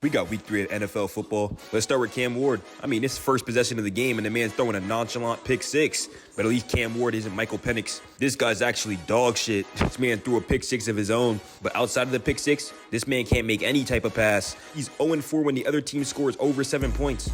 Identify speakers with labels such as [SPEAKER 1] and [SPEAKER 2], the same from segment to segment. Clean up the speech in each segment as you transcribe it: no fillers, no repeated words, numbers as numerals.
[SPEAKER 1] We got week 3 of NFL football. Let's start with Cam Ward. I mean, it's first possession of the game, and the man's throwing a nonchalant pick six. But at least Cam Ward isn't Michael Penix. This guy's actually dog shit. This man threw a pick six of his own. But outside of the pick six, this man can't make any type of pass. He's 0-4 when the other team scores over 7 points.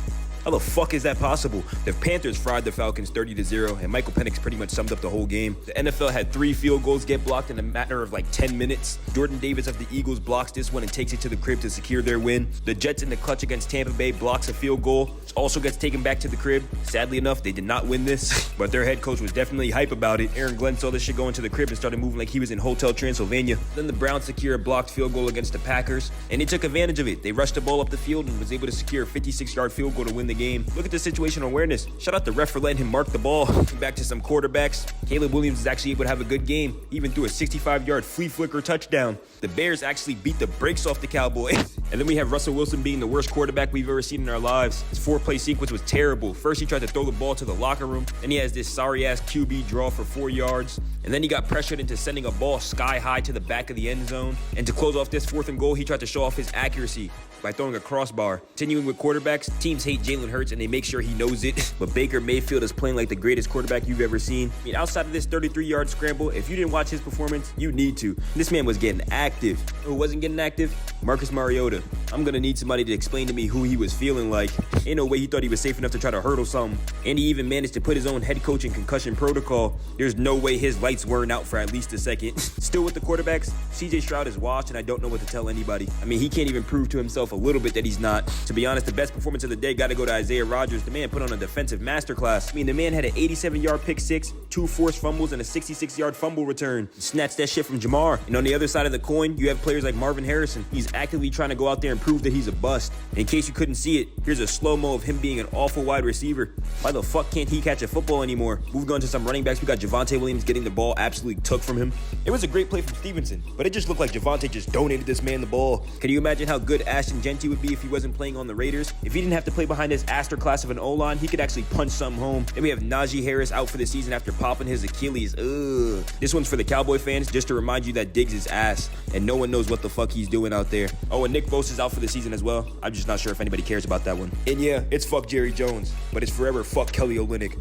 [SPEAKER 1] How the fuck is that possible? The Panthers fried the Falcons 30-0, and Michael Penix pretty much summed up the whole game. The NFL had 3 field goals get blocked in a matter of like 10 minutes. Jordan Davis of the Eagles blocks this one and takes it to the crib to secure their win. The Jets in the clutch against Tampa Bay blocks a field goal, which also gets taken back to the crib. Sadly enough, they did not win this, but their head coach was definitely hype about it. Aaron Glenn saw this shit go into the crib and started moving like he was in Hotel Transylvania. Then the Browns secure a blocked field goal against the Packers, and they took advantage of it. They rushed the ball up the field and was able to secure a 56-yard field goal to win the game. Look at the situational awareness. Shout out the ref for letting him mark the ball. Back to some quarterbacks. Caleb Williams is actually able to have a good game, even threw a 65-yard flea flicker touchdown. The Bears actually beat the brakes off the Cowboys. And then we have Russell Wilson being the worst quarterback we've ever seen in our lives. His 4-play sequence was terrible. First, he tried to throw the ball to the locker room. Then he has this sorry-ass QB draw for 4 yards. And then he got pressured into sending a ball sky high to the back of the end zone. And to close off this 4th and goal, he tried to show off his accuracy by throwing a crossbar. Continuing with quarterbacks, teams hate Jalen Hurts and they make sure he knows it. But Baker Mayfield is playing like the greatest quarterback you've ever seen. I mean, outside of this 33-yard scramble, if you didn't watch his performance, you need to. This man was getting active. Who wasn't getting active? Marcus Mariota. I'm gonna need somebody to explain to me who he was feeling like. Ain't no way he thought he was safe enough to try to hurdle something. And he even managed to put his own head coach in concussion protocol. There's no way his lights weren't out for at least a second. Still with the quarterbacks, CJ Stroud is washed and I don't know what to tell anybody. I mean, he can't even prove to himself a little bit that he's not. To be honest, the best performance of the day gotta go to Isaiah Rodgers. The man put on a defensive masterclass. I mean, the man had an 87-yard pick six, 2 forced fumbles, and a 66-yard fumble return. Snatched that shit from Jamar. And on the other side of the coin, you have players like Marvin Harrison. He's actively trying to go out there and prove that he's a bust. In case you couldn't see it, here's a slow-mo of him being an awful wide receiver. Why the fuck can't he catch a football anymore? Moving on to some running backs, we got Javonte Williams getting the ball absolutely took from him. It was a great play from Stevenson, but it just looked like Javonte just donated this man the ball. Can you imagine how good Ashton Genty would be if he wasn't playing on the Raiders? If he didn't have to play behind this Astor class of an O-line, he could actually punch something home. Then we have Najee Harris out for the season after popping his Achilles. Ugh. This one's for the Cowboy fans, just to remind you that Diggs is ass, and no one knows what the fuck he's doing out there. Oh, and Nick Bosa's out for the season as well. I'm just not sure if anybody cares about that one. And yeah, it's fuck Jerry Jones, but it's forever fuck Kelly Olynyk.